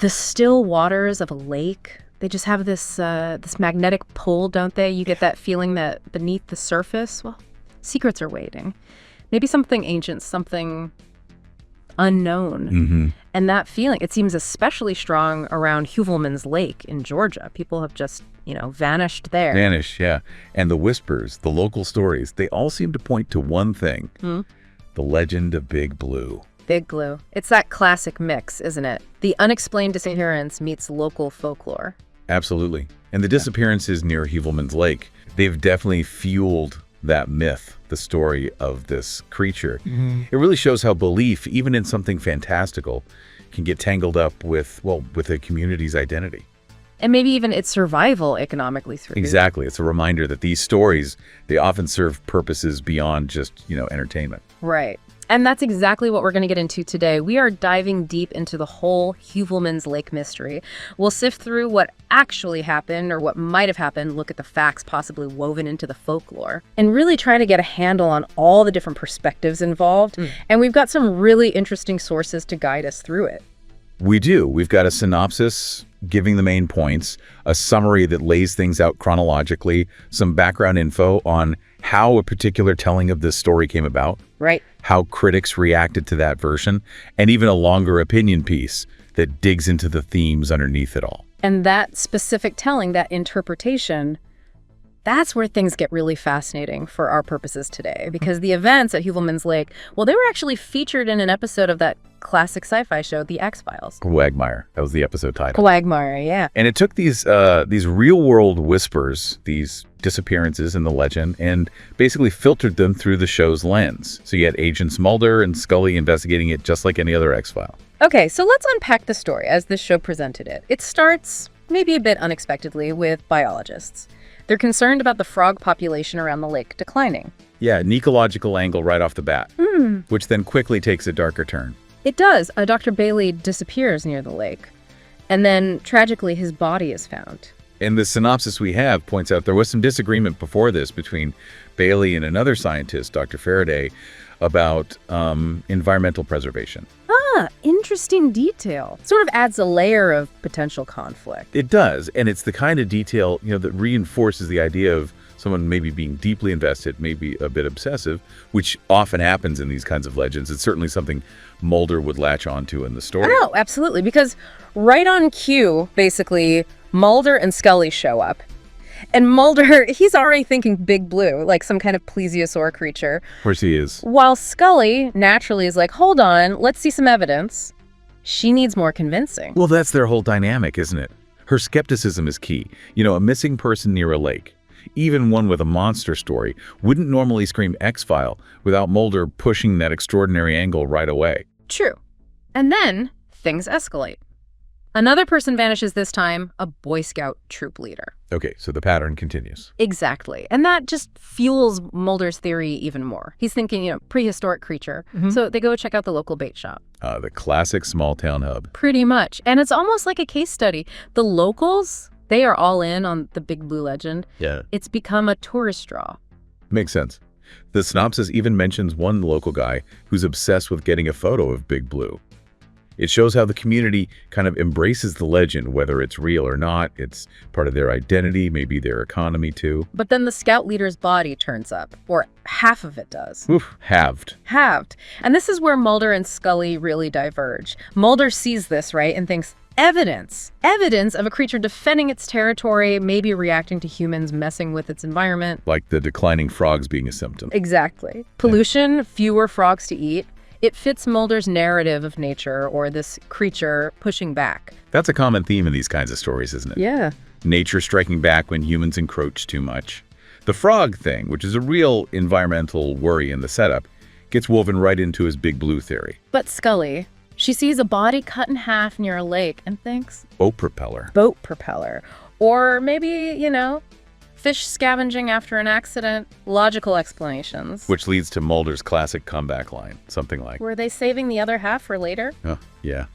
The still waters of a lake, they just have this magnetic pull, don't they? You get that feeling that beneath the surface, well, secrets are waiting. Maybe something ancient, something unknown. Mm-hmm. And that feeling, it seems especially strong around Hüvelmann's Lake in Georgia. People have just, vanished there. Vanish, yeah. And the whispers, the local stories, they all seem to point to one thing. The legend of Big Blue. Big Blue. It's that classic mix, isn't it? The unexplained disappearance meets local folklore. Absolutely. And the disappearances near Hüvelmann's Lake, they've definitely fueled that myth, the story of this creature. It really shows how belief, even in something fantastical, can get tangled up with a community's identity. And maybe even its survival economically through. Exactly. It's a reminder that these stories, they often serve purposes beyond just, entertainment. Right. And that's exactly what we're going to get into today. We are diving deep into the whole Hüvelmann's Lake mystery. We'll sift through what actually happened or what might have happened, look at the facts possibly woven into the folklore, and really try to get a handle on all the different perspectives involved. And we've got some really interesting sources to guide us through it. We do. We've got a synopsis giving the main points, a summary that lays things out chronologically, some background info on how a particular telling of this story came about. Right. How critics reacted to that version, and even a longer opinion piece that digs into the themes underneath it all. And that specific telling, that interpretation, that's where things get really fascinating for our purposes today, because the events at Hüvelmann's Lake, well, they were actually featured in an episode of that classic sci-fi show, The X-Files. Quagmire. That was the episode title. Quagmire, yeah. And it took these real-world whispers, these disappearances in the legend, and basically filtered them through the show's lens. So you had agents Mulder and Scully investigating it just like any other X-File. Okay, so let's unpack the story as this show presented it. It starts, maybe a bit unexpectedly, with biologists. They're concerned about the frog population around the lake declining. Yeah, an ecological angle right off the bat, which then quickly takes a darker turn. It does. Dr. Bailey disappears near the lake, and then, tragically, his body is found. And the synopsis we have points out there was some disagreement before this between Bailey and another scientist, Dr. Faraday, about environmental preservation. Interesting detail. Sort of adds a layer of potential conflict. It does, and it's the kind of detail, that reinforces the idea of someone maybe being deeply invested, maybe a bit obsessive, which often happens in these kinds of legends. It's certainly something Mulder would latch onto in the story. Oh, absolutely, because right on cue, basically, Mulder and Scully show up. And Mulder, he's already thinking Big Blue, like some kind of plesiosaur creature. Of course he is. While Scully naturally is like, hold on, let's see some evidence. She needs more convincing. Well, that's their whole dynamic, isn't it? Her skepticism is key. A missing person near a lake, even one with a monster story, wouldn't normally scream X-File without Mulder pushing that extraordinary angle right away. True. And then things escalate. Another person vanishes this time, a Boy Scout troop leader. Okay, so the pattern continues. Exactly. And that just fuels Mulder's theory even more. He's thinking, prehistoric creature. So they go check out the local bait shop. The classic small town hub. Pretty much. And it's almost like a case study. The locals, they are all in on the Big Blue legend. Yeah. It's become a tourist draw. Makes sense. The synopsis even mentions one local guy who's obsessed with getting a photo of Big Blue. It shows how the community kind of embraces the legend, whether it's real or not. It's part of their identity, maybe their economy too. But then the scout leader's body turns up, or half of it does. Oof, halved. Halved. And this is where Mulder and Scully really diverge. Mulder sees this, right, and thinks, evidence of a creature defending its territory, maybe reacting to humans messing with its environment. Like the declining frogs being a symptom. Exactly. Pollution, fewer frogs to eat. It fits Mulder's narrative of nature or this creature pushing back. That's a common theme in these kinds of stories, isn't it? Yeah. Nature striking back when humans encroach too much. The frog thing, which is a real environmental worry in the setup, gets woven right into his Big Blue theory. But Scully, she sees a body cut in half near a lake and thinks, Boat propeller. Boat propeller. Or maybe, fish scavenging after an accident, logical explanations. Which leads to Mulder's classic comeback line, something like, were they saving the other half for later? Oh, yeah.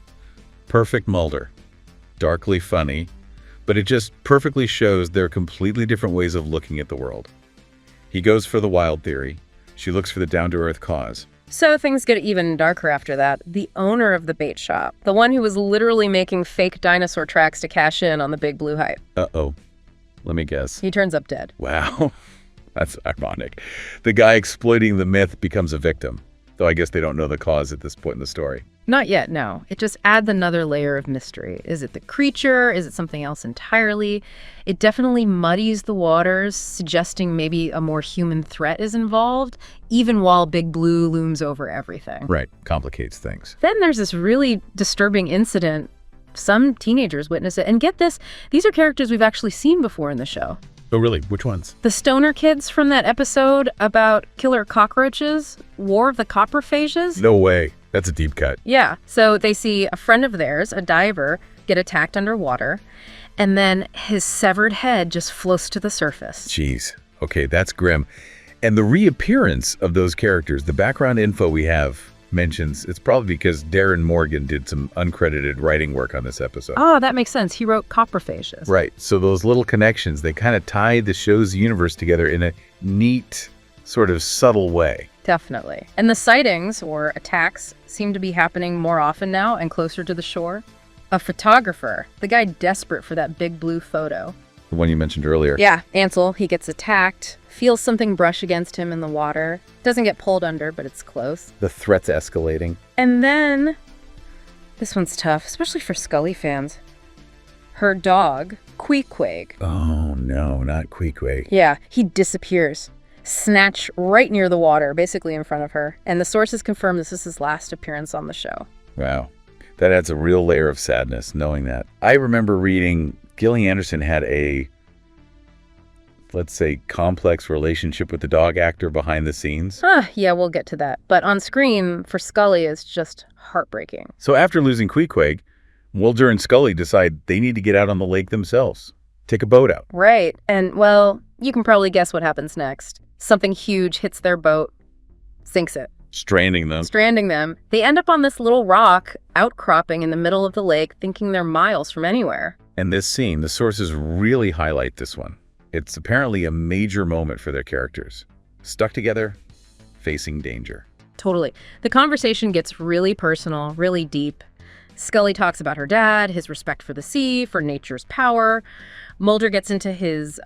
Perfect Mulder. Darkly funny, but it just perfectly shows their completely different ways of looking at the world. He goes for the wild theory. She looks for the down-to-earth cause. So things get even darker after that. The owner of the bait shop, the one who was literally making fake dinosaur tracks to cash in on the big blue hype. Uh-oh. Let me guess. He turns up dead. Wow. That's ironic. The guy exploiting the myth becomes a victim, though I guess they don't know the cause at this point in the story. Not yet, no. It just adds another layer of mystery. Is it the creature? Is it something else entirely? It definitely muddies the waters, suggesting maybe a more human threat is involved, even while Big Blue looms over everything. Right. Complicates things. Then there's this really disturbing incident. Some teenagers witness it. And get this, these are characters we've actually seen before in the show. Oh, really? Which ones? The stoner kids from that episode about killer cockroaches, War of the Coprophages. No way. That's a deep cut. Yeah. So they see a friend of theirs, a diver, get attacked underwater, and then his severed head just floats to the surface. Jeez. Okay, that's grim. And the reappearance of those characters, the background info we have mentions, it's probably because Darren Morgan did some uncredited writing work on this episode. Oh, that makes sense. He wrote Coprophages. Right. So those little connections, they kind of tie the show's universe together in a neat, sort of subtle way. Definitely. And the sightings, or attacks, seem to be happening more often now and closer to the shore. A photographer, the guy desperate for that big blue photo. The one you mentioned earlier. Yeah, Ansel, he gets attacked, feels something brush against him in the water. Doesn't get pulled under, but it's close. The threat's escalating. And then, this one's tough, especially for Scully fans. Her dog, Queequeg. Oh, no, not Queequeg. Yeah, he disappears. Snatch right near the water, basically in front of her. And the sources confirm this is his last appearance on the show. Wow. That adds a real layer of sadness, knowing that. I remember reading Gillian Anderson had a, let's say, complex relationship with the dog actor behind the scenes. Yeah, we'll get to that. But on screen, for Scully, it's just heartbreaking. So after losing Queequeg, Mulder and Scully decide they need to get out on the lake themselves. Take a boat out. Right. And, well, you can probably guess what happens next. Something huge hits their boat, sinks it. Stranding them. They end up on this little rock outcropping in the middle of the lake, thinking they're miles from anywhere. And this scene, the sources really highlight this one. It's apparently a major moment for their characters. Stuck together, facing danger. Totally. The conversation gets really personal, really deep. Scully talks about her dad, his respect for the sea, for nature's power. Mulder gets into his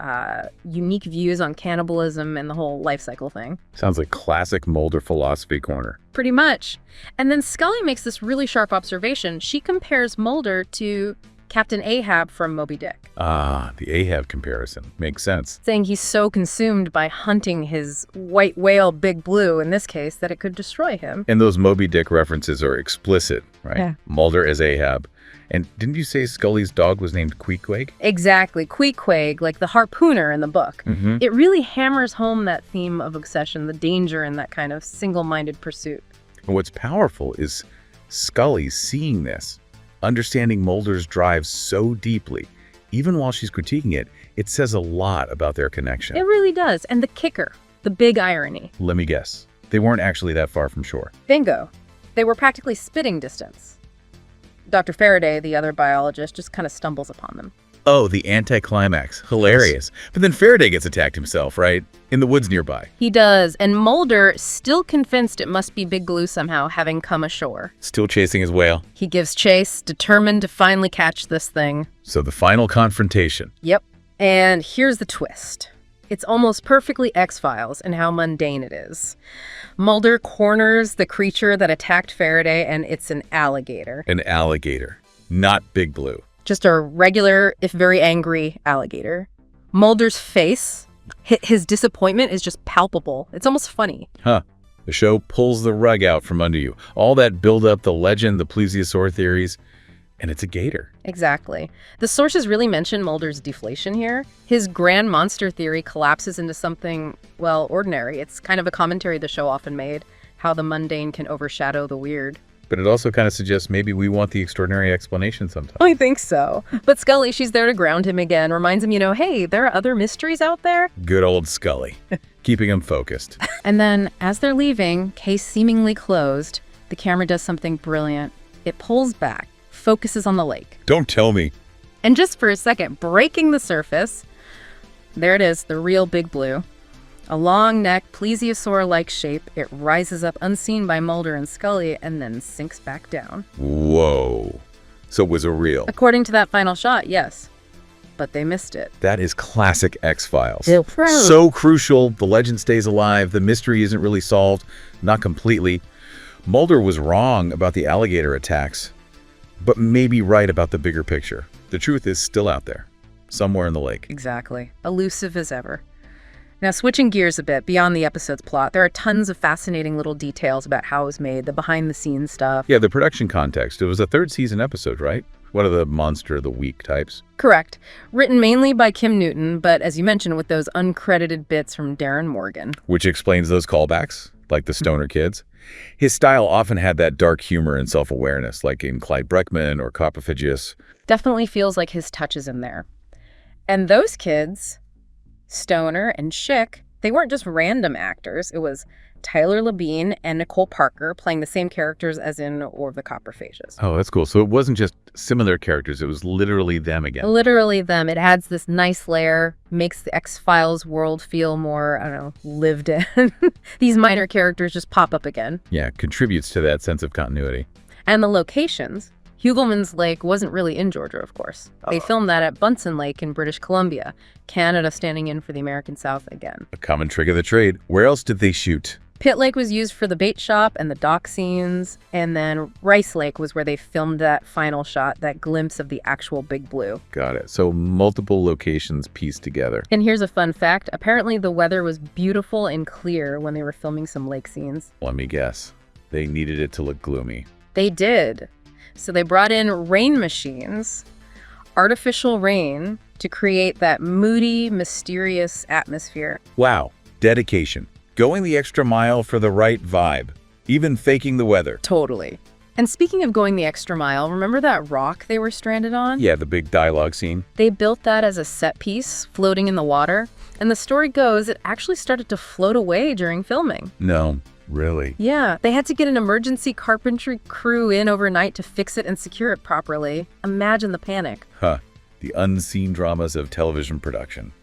unique views on cannibalism and the whole life cycle thing. Sounds like classic Mulder philosophy corner. Pretty much. And then Scully makes this really sharp observation. She compares Mulder to Captain Ahab from Moby Dick. Ah, the Ahab comparison. Makes sense. Saying he's so consumed by hunting his white whale, Big Blue, in this case, that it could destroy him. And those Moby Dick references are explicit, right? Yeah. Mulder as Ahab. And didn't you say Scully's dog was named Queequeg? Exactly. Queequeg, like the harpooner in the book. Mm-hmm. It really hammers home that theme of obsession, the danger in that kind of single-minded pursuit. And what's powerful is Scully seeing this, understanding Mulder's drive so deeply. Even while she's critiquing it, it says a lot about their connection. It really does. And the kicker, the big irony. Let me guess. They weren't actually that far from shore. Bingo. They were practically spitting distance. Dr. Faraday, the other biologist, just kind of stumbles upon them. Oh, the anticlimax. Hilarious. But then Faraday gets attacked himself, right? In the woods nearby. He does, and Mulder, still convinced it must be Big Blue somehow, having come ashore. Still chasing his whale. He gives chase, determined to finally catch this thing. So the final confrontation. Yep. And here's the twist. It's almost perfectly X-Files in how mundane it is. Mulder corners the creature that attacked Faraday, and it's an alligator. An alligator, not Big Blue. Just a regular, if very angry, alligator. Mulder's face, his disappointment is just palpable. It's almost funny. Huh. The show pulls the rug out from under you. All that build-up, the legend, the plesiosaur theories, and it's a gator. Exactly. The sources really mention Mulder's deflation here. His grand monster theory collapses into something, well, ordinary. It's kind of a commentary the show often made, how the mundane can overshadow the weird. But it also kind of suggests maybe we want the extraordinary explanation sometimes. I think so. But Scully, she's there to ground him again, reminds him, hey, there are other mysteries out there. Good old Scully, keeping him focused. And then, as they're leaving, case seemingly closed, the camera does something brilliant. It pulls back, focuses on the lake. Don't tell me. And just for a second, breaking the surface, there it is, the real Big Blue. A long neck, plesiosaur-like shape, it rises up unseen by Mulder and Scully and then sinks back down. Whoa. So it was a real. According to that final shot, yes. But they missed it. That is classic X-Files. Ew. So crucial. The legend stays alive. The mystery isn't really solved. Not completely. Mulder was wrong about the alligator attacks, but maybe right about the bigger picture. The truth is still out there, somewhere in the lake. Exactly. Elusive as ever. Now, switching gears a bit, beyond the episode's plot, there are tons of fascinating little details about how it was made, the behind-the-scenes stuff. Yeah, the production context. It was a third season episode, right? One of the monster of the week types. Correct. Written mainly by Kim Newton, but as you mentioned, with those uncredited bits from Darren Morgan. Which explains those callbacks, like the stoner kids. His style often had that dark humor and self-awareness, like in Clyde Breckman or Coprophagius. Definitely feels like his touch is in there. And those kids, Stoner and Schick, they weren't just random actors. It was Tyler Labine and Nicole Parker playing the same characters as in War of the Coprophages. Oh, that's cool. So it wasn't just similar characters. It was literally them again. Literally them. It adds this nice layer, makes the X-Files world feel more, I don't know, lived in. These minor characters just pop up again. Yeah, contributes to that sense of continuity. And the locations. Hughelman's Lake wasn't really in Georgia, of course. They filmed that at Bunsen Lake in British Columbia, Canada standing in for the American South again. A common trick of the trade. Where else did they shoot? Pitt Lake was used for the bait shop and the dock scenes, and then Rice Lake was where they filmed that final shot, that glimpse of the actual Big Blue. Got it. So multiple locations pieced together. And here's a fun fact. Apparently the weather was beautiful and clear when they were filming some lake scenes. Let me guess. They needed it to look gloomy. They did. So they brought in rain machines, artificial rain, to create that moody, mysterious atmosphere. Wow. Dedication. Going the extra mile for the right vibe. Even faking the weather. Totally. And speaking of going the extra mile, remember that rock they were stranded on? Yeah, the big dialogue scene. They built that as a set piece, floating in the water. And the story goes, it actually started to float away during filming. No, really? Yeah, they had to get an emergency carpentry crew in overnight to fix it and secure it properly. Imagine the panic. Huh. The unseen dramas of television production.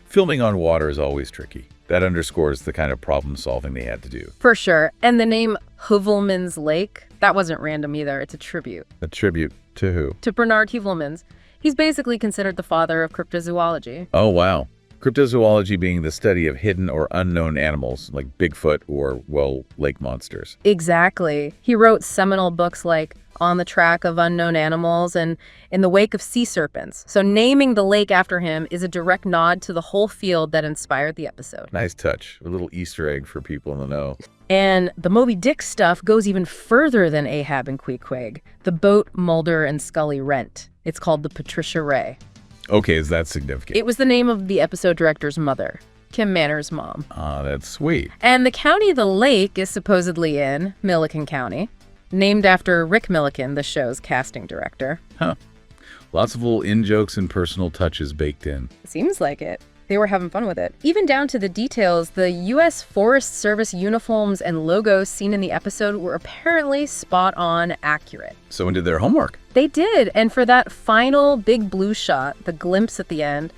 Filming on water is always tricky. That underscores the kind of problem solving they had to do. For sure. And the name Heuvelmans Lake, that wasn't random either. It's a tribute. A tribute to who? To Bernard Heuvelmans. He's basically considered the father of cryptozoology. Oh, wow. Cryptozoology being the study of hidden or unknown animals like Bigfoot or, well, lake monsters. Exactly. He wrote seminal books like On the Track of Unknown Animals and In the Wake of Sea Serpents. So naming the lake after him is a direct nod to the whole field that inspired the episode. Nice touch. A little Easter egg for people in the know. And the Moby Dick stuff goes even further than Ahab and Queequeg. The boat Mulder and Scully rent. It's called the Patricia Ray. Okay, is that significant? It was the name of the episode director's mother, Kim Manner's mom. Ah, that's sweet. And the county the lake is supposedly in, Milliken County, named after Rick Milliken, the show's casting director. Huh. Lots of little in-jokes and personal touches baked in. Seems like it. They were having fun with it. Even down to the details, the U.S. Forest Service uniforms and logos seen in the episode were apparently spot-on accurate. Someone did their homework. They did, and for that final Big Blue shot, the glimpse at the end,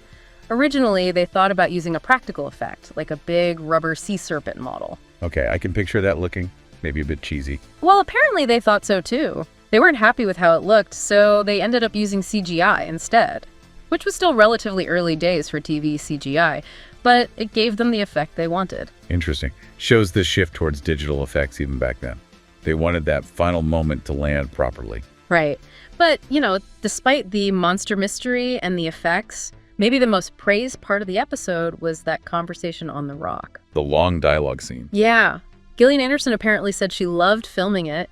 originally they thought about using a practical effect, like a big rubber sea serpent model. Okay, I can picture that looking maybe a bit cheesy. Well, apparently they thought so too. They weren't happy with how it looked, so they ended up using CGI instead. Which was still relatively early days for TV CGI, but it gave them the effect they wanted. Interesting. Shows the shift towards digital effects even back then. They wanted that final moment to land properly. Right. But, you know, despite the monster mystery and the effects, maybe the most praised part of the episode was that conversation on the rock. The long dialogue scene. Yeah. Gillian Anderson apparently said she loved filming it,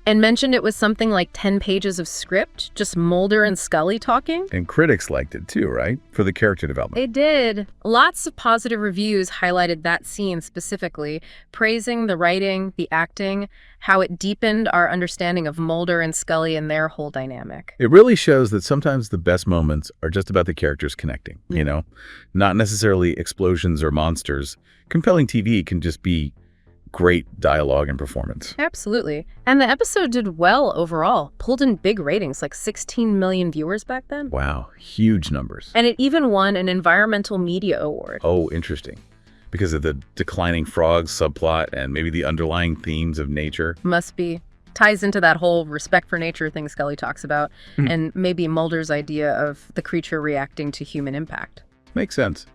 and mentioned it was something like 10 pages of script, just Mulder and Scully talking. And critics liked it too, right? For the character development. They did. Lots of positive reviews highlighted that scene specifically, praising the writing, the acting, how it deepened our understanding of Mulder and Scully and their whole dynamic. It really shows that sometimes the best moments are just about the characters connecting, you know? Not necessarily explosions or monsters. Compelling TV can just be great dialogue and performance. Absolutely. And the episode did well overall. Pulled in big ratings, like 16 million viewers back then. Wow, huge numbers. And it even won an Environmental Media Award. Oh, interesting. because of the declining frogs subplot and maybe the underlying themes of nature. Must be. Ties into that whole respect for nature thing Scully talks about, and maybe Mulder's idea of the creature reacting to human impact. Makes sense.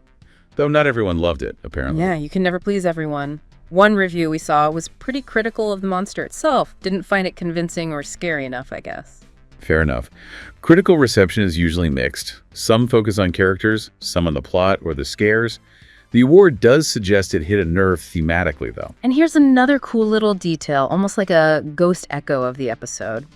Though not everyone loved it, apparently. Yeah, you can never please everyone. One review we saw was pretty critical of the monster itself. Didn't find it convincing or scary enough, I guess. Fair enough. Critical reception is usually mixed. Some focus on characters, some on the plot or the scares. The award does suggest it hit a nerve thematically, though. And here's another cool little detail, almost like a ghost echo of the episode.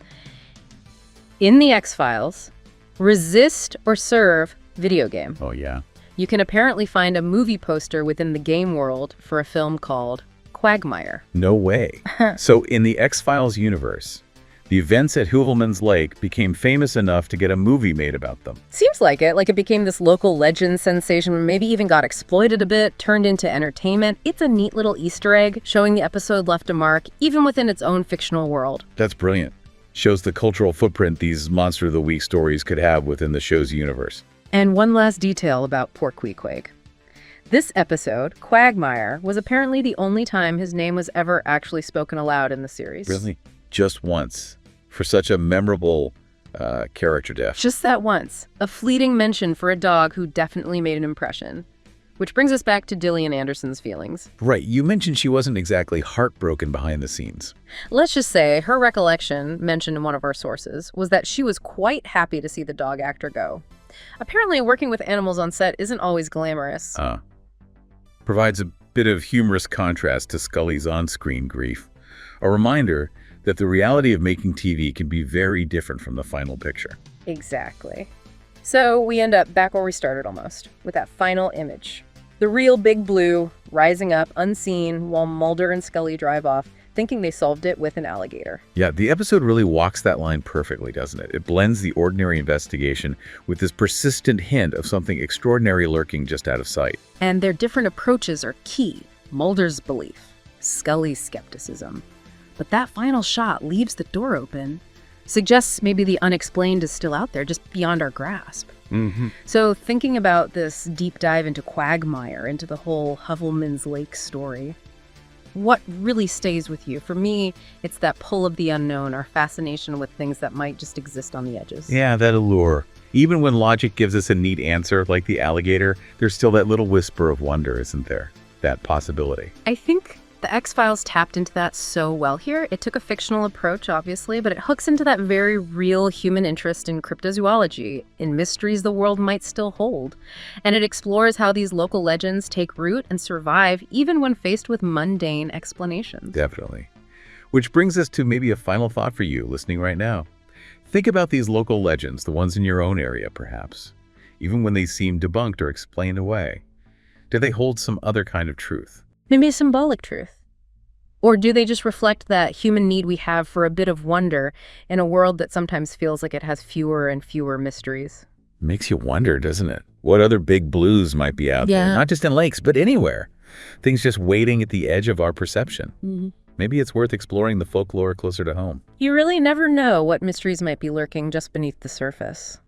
In the X-Files, resist or serve video game. Oh, yeah. You can apparently find a movie poster within the game world for a film called Quagmire. No way. So in the X-Files universe, the events at Hoovelman's Lake became famous enough to get a movie made about them. Seems like it became this local legend sensation, maybe even got exploited a bit, turned into entertainment. It's a neat little Easter egg showing the episode left a mark, even within its own fictional world. That's brilliant. Shows the cultural footprint these Monster of the Week stories could have within the show's universe. And one last detail about poor Queequeg. This episode, Quagmire, was apparently the only time his name was ever actually spoken aloud in the series. Really? Just once. For such a memorable character death. Just that once. A fleeting mention for a dog who definitely made an impression. Which brings us back to Gillian Anderson's feelings. Right, you mentioned she wasn't exactly heartbroken behind the scenes. Let's just say her recollection, mentioned in one of our sources, was that she was quite happy to see the dog actor go. Apparently, working with animals on set isn't always glamorous. Provides a bit of humorous contrast to Scully's on-screen grief. A reminder that the reality of making TV can be very different from the final picture. Exactly. So we end up back where we started almost, with that final image. The real Big Blue rising up unseen while Mulder and Scully drive off, thinking they solved it with an alligator. Yeah, the episode really walks that line perfectly, doesn't it? It blends the ordinary investigation with this persistent hint of something extraordinary lurking just out of sight. And their different approaches are key. Mulder's belief, Scully's skepticism. But that final shot leaves the door open, suggests maybe the unexplained is still out there, just beyond our grasp. So thinking about this deep dive into Quagmire, into the whole Hoovelman's Lake story, what really stays with you? For me, it's that pull of the unknown, our fascination with things that might just exist on the edges. Yeah, that allure. Even when logic gives us a neat answer, like the alligator, there's still that little whisper of wonder, isn't there? That possibility. I think the X-Files tapped into that so well here. It took a fictional approach, obviously, but it hooks into that very real human interest in cryptozoology, in mysteries the world might still hold. And it explores how these local legends take root and survive even when faced with mundane explanations. Definitely. Which brings us to maybe a final thought for you listening right now. Think about these local legends, the ones in your own area, perhaps. Even when they seem debunked or explained away, do they hold some other kind of truth? Maybe a symbolic truth. Or do they just reflect that human need we have for a bit of wonder in a world that sometimes feels like it has fewer and fewer mysteries? Makes you wonder, doesn't it? What other big blues might be out there? Not just in lakes, but anywhere. Things just waiting at the edge of our perception. Maybe it's worth exploring the folklore closer to home. You really never know what mysteries might be lurking just beneath the surface.